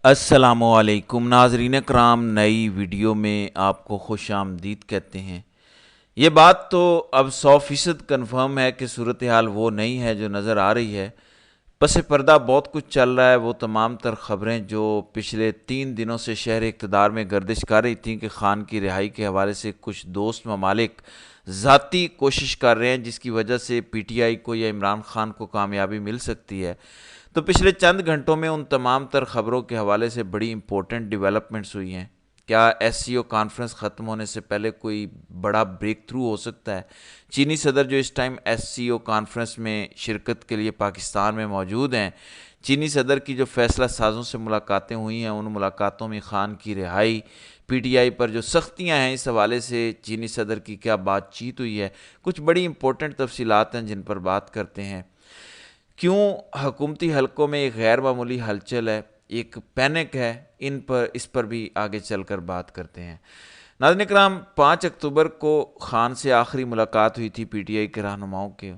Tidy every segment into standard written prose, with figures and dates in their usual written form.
السلام علیکم ناظرین کرام، نئی ویڈیو میں آپ کو خوش آمدید کہتے ہیں۔ یہ بات تو اب 100% کنفرم ہے کہ صورتحال وہ نہیں ہے جو نظر آ رہی ہے۔ پس پردہ بہت کچھ چل رہا ہے۔ وہ تمام تر خبریں جو پچھلے 3 دنوں سے شہر اقتدار میں گردش کر رہی تھیں کہ خان کی رہائی کے حوالے سے کچھ دوست ممالک ذاتی کوشش کر رہے ہیں جس کی وجہ سے پی ٹی آئی کو یا عمران خان کو کامیابی مل سکتی ہے، تو پچھلے چند گھنٹوں میں ان تمام تر خبروں کے حوالے سے بڑی امپورٹنٹ ڈیولپمنٹس ہوئی ہیں۔ کیا ایس سی او کانفرنس ختم ہونے سے پہلے کوئی بڑا بریک تھرو ہو سکتا ہے؟ چینی صدر جو اس time S C O conference میں شرکت کے لیے پاکستان میں موجود ہیں، چینی صدر کی جو فیصلہ سازوں سے ملاقاتیں ہوئی ہیں، ان ملاقاتوں میں خان کی رہائی، پی ٹی آئی پر جو سختیاں ہیں، اس حوالے سے چینی صدر کی کیا بات چیت ہوئی ہے، کچھ بڑی امپورٹنٹ تفصیلات ہیں جن پر بات کرتے ہیں۔ کیوں حکومتی حلقوں میں ایک غیر معمولی ہلچل ہے، ایک پینک ہے، اس پر بھی آگے چل کر بات کرتے ہیں۔ ناظرین اکرام، 5 اکتوبر کو خان سے آخری ملاقات ہوئی تھی پی ٹی آئی کے رہنماؤں کے۔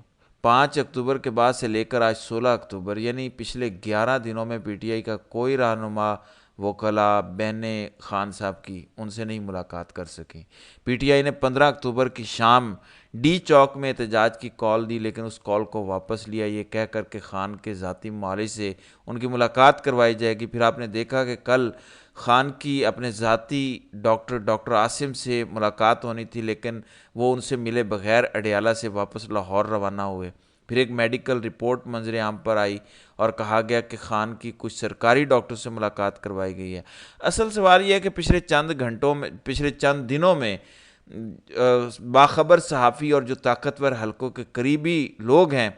5 اکتوبر کے بعد سے لے کر آج 16 اکتوبر، یعنی پچھلے 11 دنوں میں پی ٹی آئی کا کوئی رہنما، وکلاء، بہنیں خان صاحب کی ان سے نہیں ملاقات کر سکیں۔ پی ٹی آئی نے 15 اکتوبر کی شام ڈی چوک میں احتجاج کی کال دی، لیکن اس کال کو واپس لیا، یہ کہہ کر کہ خان کے ذاتی معالج سے ان کی ملاقات کروائی جائے گی۔ پھر آپ نے دیکھا کہ کل خان کی اپنے ذاتی ڈاکٹر عاصم سے ملاقات ہونی تھی، لیکن وہ ان سے ملے بغیر اڈیالہ سے واپس لاہور روانہ ہوئے۔ پھر ایک میڈیکل رپورٹ منظر عام پر آئی اور کہا گیا کہ خان کی کچھ سرکاری ڈاکٹر سے ملاقات کروائی گئی ہے۔ اصل سوال یہ ہے کہ پچھلے چند دنوں میں باخبر صحافی اور جو طاقتور حلقوں کے قریبی لوگ ہیں،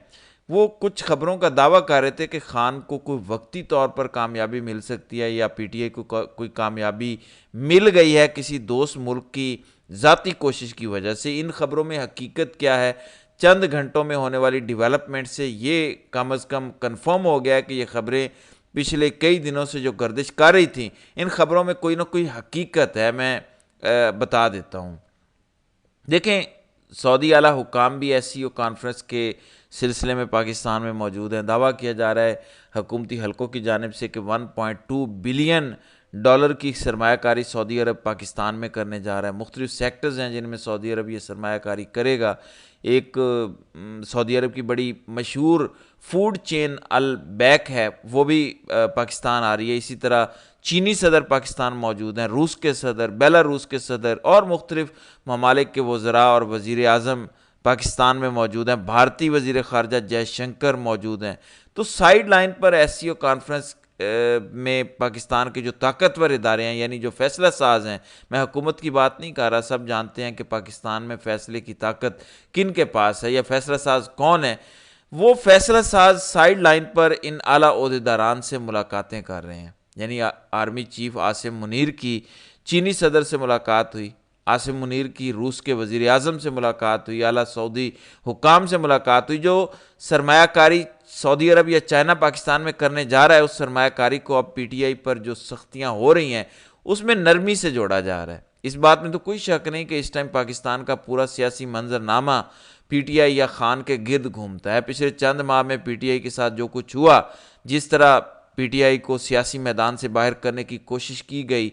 وہ کچھ خبروں کا دعویٰ کر رہے تھے کہ خان کو کوئی وقتی طور پر کامیابی مل سکتی ہے یا پی ٹی آئی کو کوئی کامیابی مل گئی ہے کسی دوست ملک کی ذاتی کوشش کی وجہ سے۔ ان خبروں میں حقیقت کیا ہے؟ چند گھنٹوں میں ہونے والی ڈیولپمنٹ سے یہ کم از کم کنفرم ہو گیا کہ یہ خبریں پچھلے کئی دنوں سے جو گردش کر رہی تھیں، ان خبروں میں کوئی نہ کوئی حقیقت ہے۔ میں بتا دیتا ہوں۔ دیکھیں، سعودی اعلیٰ حکام بھی ایس سی او کانفرنس کے سلسلے میں پاکستان میں موجود ہیں۔ دعویٰ کیا جا رہا ہے حکومتی حلقوں کی جانب سے کہ $1.2 بلین کی سرمایہ کاری سعودی عرب پاکستان میں کرنے جا رہا ہے۔ مختلف سیکٹرز ہیں جن میں سعودی عرب یہ سرمایہ کاری کرے گا۔ ایک سعودی عرب کی بڑی مشہور فوڈ چین البیک ہے، وہ بھی پاکستان آ رہی ہے۔ اسی طرح چینی صدر پاکستان موجود ہیں، روس کے صدر، بیلاروس کے صدر اور مختلف ممالک کے وزراء اور وزیر اعظم پاکستان میں موجود ہیں۔ بھارتی وزیر خارجہ جے شنکر موجود ہیں۔ تو سائیڈ لائن پر ایس سی او کانفرنس میں پاکستان کے جو طاقتور ادارے ہیں، یعنی جو فیصلہ ساز ہیں، میں حکومت کی بات نہیں کر رہا، سب جانتے ہیں کہ پاکستان میں فیصلے کی طاقت کن کے پاس ہے یا فیصلہ ساز کون ہے۔ وہ فیصلہ ساز سائیڈ لائن پر ان اعلیٰ عہدیداران سے ملاقاتیں کر رہے ہیں۔ یعنی آرمی چیف عاصم منیر کی چینی صدر سے ملاقات ہوئی، عاصم منیر کی روس کے وزیر اعظم سے ملاقات ہوئی، اعلیٰ سعودی حکام سے ملاقات ہوئی۔ جو سرمایہ کاری سعودی عرب یا چائنا پاکستان میں کرنے جا رہا ہے، اس سرمایہ کاری کو اب پی ٹی آئی پر جو سختیاں ہو رہی ہیں اس میں نرمی سے جوڑا جا رہا ہے۔ اس بات میں تو کوئی شک نہیں کہ اس ٹائم پاکستان کا پورا سیاسی منظرنامہ پی ٹی آئی یا خان کے گرد گھومتا ہے۔ پچھلے چند ماہ میں پی ٹی آئی کے ساتھ جو کچھ ہوا، جس طرح پی ٹی آئی کو سیاسی میدان سے باہر کرنے کی کوشش کی گئی،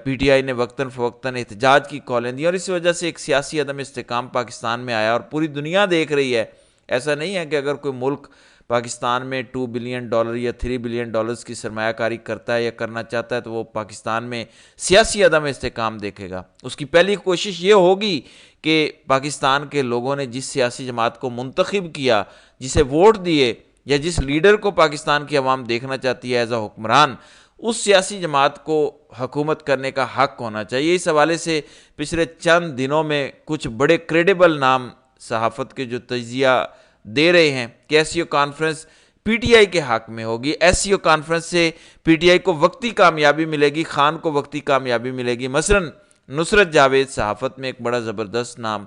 پی ٹی آئی نے وقتاً فوقتاً احتجاج کی کالیں دی اور اس وجہ سے ایک سیاسی عدم استحکام پاکستان میں آیا اور پوری دنیا دیکھ رہی ہے۔ ایسا نہیں ہے کہ اگر کوئی ملک پاکستان میں $2 بلین یا $3 بلین کی سرمایہ کاری کرتا ہے یا کرنا چاہتا ہے تو وہ پاکستان میں سیاسی عدم استحکام دیکھے گا۔ اس کی پہلی کوشش یہ ہوگی کہ پاکستان کے لوگوں نے جس سیاسی جماعت کو منتخب کیا، جسے ووٹ دیے، یا جس لیڈر کو پاکستان کی عوام دیکھنا چاہتی ہے ایز اے حکمران، اس سیاسی جماعت کو حکومت کرنے کا حق ہونا چاہیے۔ اس حوالے سے پچھلے چند دنوں میں کچھ بڑے کریڈیبل نام صحافت کے جو تجزیہ دے رہے ہیں کہ S C O conference P T I کے حق میں ہوگی، ایس سی او کانفرنس سے پی ٹی آئی کو وقتی کامیابی ملے گی، خان کو وقتی کامیابی ملے گی۔ مثلاً نصرت جاوید صحافت میں ایک بڑا زبردست نام،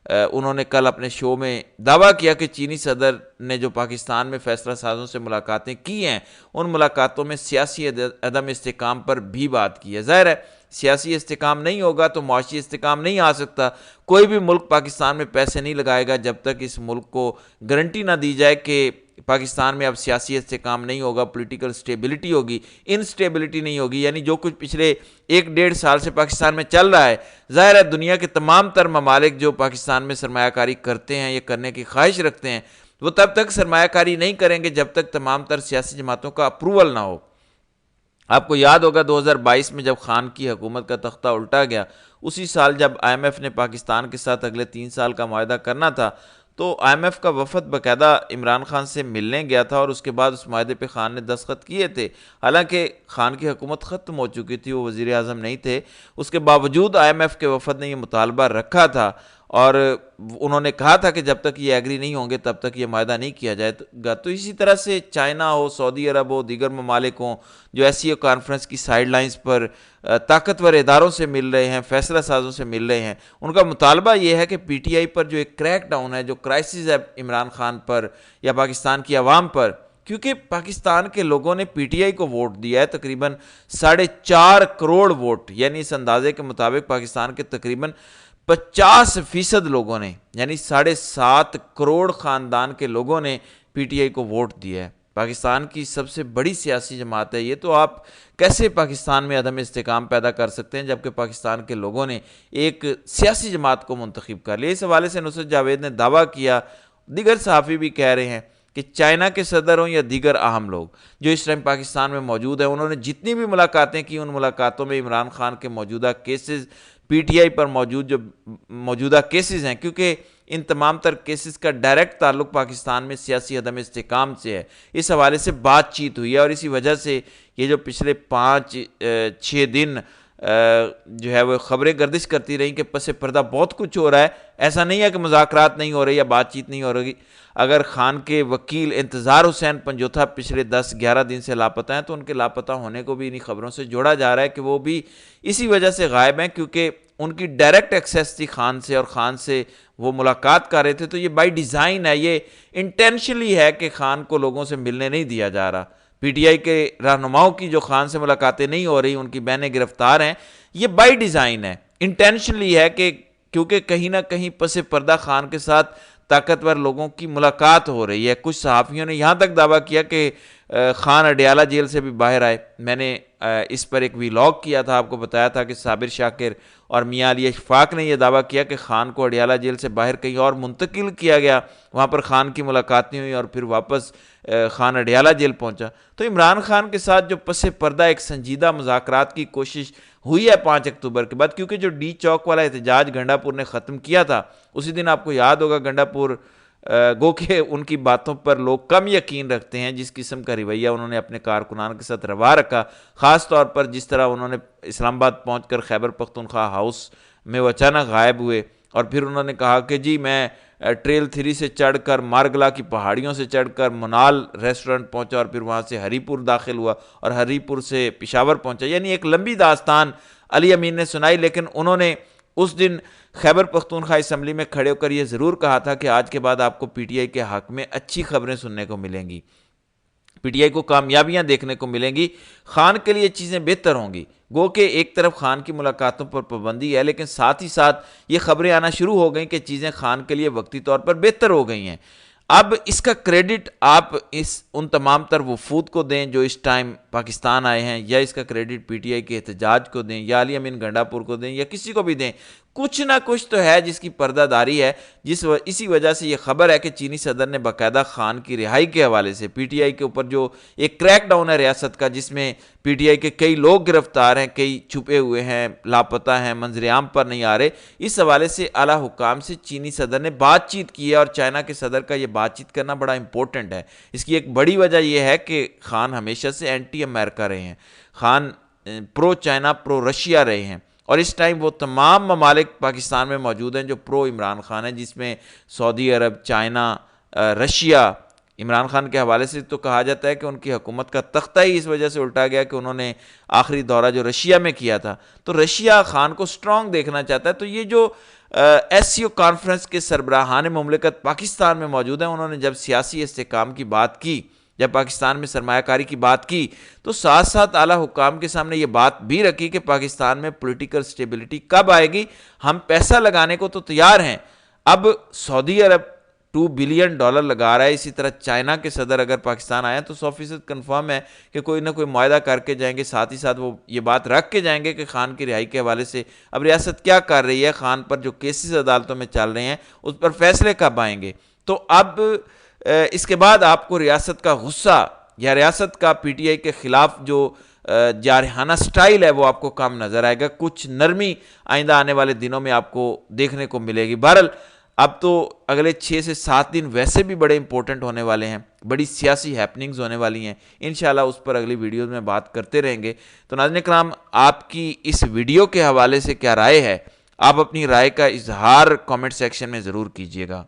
انہوں نے کل اپنے شو میں دعویٰ کیا کہ چینی صدر نے جو پاکستان میں فیصلہ سازوں سے ملاقاتیں کی ہیں، ان ملاقاتوں میں سیاسی عدم استحکام پر بھی بات کی ہے۔ ظاہر ہے سیاسی استحکام نہیں ہوگا تو معاشی استحکام نہیں آ سکتا۔ کوئی بھی ملک پاکستان میں پیسے نہیں لگائے گا جب تک اس ملک کو گارنٹی نہ دی جائے کہ پاکستان میں اب سیاسی استحکام نہیں ہوگا، پولیٹیکل سٹیبلٹی ہوگی، انسٹیبلٹی نہیں ہوگی۔ یعنی جو کچھ پچھلے 1-1.5 سال سے پاکستان میں چل رہا ہے، ظاہر ہے دنیا کے تمام تر ممالک جو پاکستان میں سرمایہ کاری کرتے ہیں یا کرنے کی خواہش رکھتے ہیں، وہ تب تک سرمایہ کاری نہیں کریں گے جب تک تمام تر سیاسی جماعتوں کا اپروول نہ ہو۔ آپ کو یاد ہوگا 2022 میں جب خان کی حکومت کا تختہ الٹا گیا، اسی سال جب آئی ایم ایف نے پاکستان کے ساتھ اگلے 3 سال کا معاہدہ کرنا تھا، تو آئی ایم ایف کا وفد باقاعدہ عمران خان سے ملنے گیا تھا اور اس کے بعد اس معاہدے پہ خان نے دستخط کیے تھے۔ حالانکہ خان کی حکومت ختم ہو چکی تھی، وہ وزیر اعظم نہیں تھے، اس کے باوجود آئی ایم ایف کے وفد نے یہ مطالبہ رکھا تھا اور انہوں نے کہا تھا کہ جب تک یہ ایگری نہیں ہوں گے تب تک یہ معاہدہ نہیں کیا جائے گا۔ تو اسی طرح سے چائنا ہو، سعودی عرب ہو، دیگر ممالک ہوں جو ایس سی او کانفرنس کی سائیڈ لائنز پر طاقتور اداروں سے مل رہے ہیں، فیصلہ سازوں سے مل رہے ہیں، ان کا مطالبہ یہ ہے کہ پی ٹی آئی پر جو ایک کریک ڈاؤن ہے، جو کرائسس ہے عمران خان پر یا پاکستان کی عوام پر، کیونکہ پاکستان کے لوگوں نے پی ٹی آئی کو ووٹ دیا ہے تقریباً 4.5 کروڑ ووٹ، یعنی اس اندازے کے مطابق پاکستان کے تقریباً 50% لوگوں نے، یعنی 7.5 کروڑ خاندان کے لوگوں نے پی ٹی آئی کو ووٹ دیا ہے۔ پاکستان کی سب سے بڑی سیاسی جماعت ہے یہ، تو آپ کیسے پاکستان میں عدم استحکام پیدا کر سکتے ہیں جبکہ پاکستان کے لوگوں نے ایک سیاسی جماعت کو منتخب کر لیا؟ اس حوالے سے نصرت جاوید نے دعویٰ کیا، دیگر صحافی بھی کہہ رہے ہیں کہ چائنا کے صدر ہوں یا دیگر اہم لوگ جو اس ٹائم پاکستان میں موجود ہیں، انہوں نے جتنی بھی ملاقاتیں کی، ان ملاقاتوں میں عمران خان کے موجودہ کیسز، پی ٹی آئی پر موجود جو موجودہ کیسز ہیں، کیونکہ ان تمام تر کیسز کا ڈائریکٹ تعلق پاکستان میں سیاسی عدم استحکام سے ہے، اس حوالے سے بات چیت ہوئی ہے اور اسی وجہ سے یہ جو پچھلے 5-6 دن جو ہے وہ خبریں گردش کرتی رہیں کہ پس پردہ بہت کچھ ہو رہا ہے۔ ایسا نہیں ہے کہ مذاکرات نہیں ہو رہی یا بات چیت نہیں ہو رہی۔ اگر خان کے وکیل انتظار حسین پنجوتھا پچھلے 10-11 دن سے لاپتہ ہیں تو ان کے لاپتہ ہونے کو بھی انہی خبروں سے جوڑا جا رہا ہے کہ وہ بھی اسی وجہ سے غائب ہیں، کیونکہ ان کی ڈائریکٹ ایکسیس تھی خان سے اور خان سے وہ ملاقات کر رہے تھے۔ تو یہ بائی ڈیزائن ہے، یہ انٹینشنلی ہے کہ خان کو لوگوں سے ملنے نہیں دیا جا رہا۔ پی ٹی آئی کے رہنماؤں کی جو خان سے ملاقاتیں نہیں ہو رہی، ان کی بہنیں گرفتار ہیں، یہ بائی ڈیزائن ہے، انٹینشنلی ہے کہ کیونکہ کہیں نہ کہیں پس پردہ خان کے ساتھ طاقتور لوگوں کی ملاقات ہو رہی ہے۔ کچھ صحافیوں نے یہاں تک دعویٰ کیا کہ خان اڈیالہ جیل سے بھی باہر آئے۔ میں نے اس پر ایک ویلاگ کیا تھا، آپ کو بتایا تھا کہ صابر شاکر اور میاں علی اشفاق نے یہ دعویٰ کیا کہ خان کو اڈیالہ جیل سے باہر کہیں اور منتقل کیا گیا، وہاں پر خان کی ملاقات نہیں ہوئی اور پھر واپس خان اڈیالہ جیل پہنچا۔ تو عمران خان کے ساتھ جو پس پردہ ایک سنجیدہ مذاکرات کی کوشش ہوئی ہے 5 اکتوبر کے بعد، کیونکہ جو ڈی چوک والا احتجاج گنڈا پور نے ختم کیا تھا، اسی دن آپ کو یاد ہوگا گنڈا پور گو کہ ان کی باتوں پر لوگ کم یقین رکھتے ہیں، جس قسم کا رویہ انہوں نے اپنے کارکنان کے ساتھ روا رکھا، خاص طور پر جس طرح انہوں نے اسلام آباد پہنچ کر خیبر پختونخوا ہاؤس میں وہ اچانک غائب ہوئے اور پھر انہوں نے کہا کہ جی میں ٹریل 3 سے چڑھ کر مارگلا کی پہاڑیوں سے چڑھ کر منال ریسٹورنٹ پہنچا اور پھر وہاں سے ہری پور داخل ہوا اور ہری پور سے پشاور پہنچا۔ یعنی ایک لمبی داستان علی امین نے سنائی، لیکن انہوں نے اس دن خیبر پختونخوا اسمبلی میں کھڑے ہو کر یہ ضرور کہا تھا کہ آج کے بعد آپ کو پی ٹی آئی کے حق میں اچھی خبریں سننے کو ملیں گی، پی ٹی آئی کو کامیابیاں دیکھنے کو ملیں گی، خان کے لیے چیزیں بہتر ہوں گی۔ گو کہ ایک طرف خان کی ملاقاتوں پر پابندی ہے، لیکن ساتھ ہی ساتھ یہ خبریں آنا شروع ہو گئیں کہ چیزیں خان کے لیے وقتی طور پر بہتر ہو گئی ہیں۔ اب اس کا کریڈٹ آپ ان تمام تر وفود کو دیں جو اس ٹائم پاکستان آئے ہیں، یا اس کا کریڈٹ پی ٹی آئی کے احتجاج کو دیں، یا علی امین گنڈا پور کو دیں، یا کسی کو بھی دیں، کچھ نہ کچھ تو ہے جس کی پردہ داری ہے، اسی وجہ سے یہ خبر ہے کہ چینی صدر نے باقاعدہ خان کی رہائی کے حوالے سے پی ٹی آئی کے اوپر جو ایک کریک ڈاؤن ہے ریاست کا، جس میں پی ٹی آئی کے کئی لوگ گرفتار ہیں، کئی چھپے ہوئے ہیں، لاپتہ ہیں، منظر عام پر نہیں آ رہے، اس حوالے سے اعلیٰ حکام سے چینی صدر نے بات چیت کی ہے اور چائنا کے صدر کا یہ بات چیت کرنا بڑا امپورٹنٹ ہے۔ اس کی ایک بڑی وجہ یہ ہے کہ خان ہمیشہ سے اینٹی امریکہ رہے ہیں، خان پرو چائنا پرو رشیا رہے ہیں، اور اس ٹائم وہ تمام ممالک پاکستان میں موجود ہیں جو پرو عمران خان ہیں، جس میں سعودی عرب، چائنا، رشیا۔ عمران خان کے حوالے سے تو کہا جاتا ہے کہ ان کی حکومت کا تختہ ہی اس وجہ سے الٹا گیا کہ انہوں نے آخری دورہ جو رشیا میں کیا تھا، تو رشیا خان کو سٹرونگ دیکھنا چاہتا ہے۔ تو یہ جو ایس سی او کانفرنس کے سربراہان مملکت پاکستان میں موجود ہیں، انہوں نے جب سیاسی استحکام کی بات کی جب پاکستان میں سرمایہ کاری کی بات کی تو ساتھ ساتھ اعلیٰ حکام کے سامنے یہ بات بھی رکھی کہ پاکستان میں پولیٹیکل سٹیبلٹی کب آئے گی، ہم پیسہ لگانے کو تو تیار ہیں۔ اب سعودی عرب $2 بلین لگا رہا ہے، اسی طرح چائنا کے صدر اگر پاکستان آیا تو 100% کنفرم ہے کہ کوئی نہ کوئی معاہدہ کر کے جائیں گے، ساتھ ہی ساتھ وہ یہ بات رکھ کے جائیں گے کہ خان کی رہائی کے حوالے سے اب ریاست کیا کر رہی ہے، خان پر جو کیسز عدالتوں میں چل رہے ہیں اس پر فیصلے کب آئیں گے۔ تو اب اس کے بعد آپ کو ریاست کا غصہ یا ریاست کا پی ٹی آئی کے خلاف جو جارحانہ سٹائل ہے وہ آپ کو کم نظر آئے گا، کچھ نرمی آئندہ آنے والے دنوں میں آپ کو دیکھنے کو ملے گی۔ بہرحال اب تو اگلے 6 سے 7 دن ویسے بھی بڑے امپورٹنٹ ہونے والے ہیں، بڑی سیاسی ہیپننگز ہونے والی ہیں، انشاءاللہ اس پر اگلی ویڈیوز میں بات کرتے رہیں گے۔ تو ناظرین کرام، آپ کی اس ویڈیو کے حوالے سے کیا رائے ہے؟ آپ اپنی رائے کا اظہار کامنٹ سیکشن میں ضرور کیجیے گا۔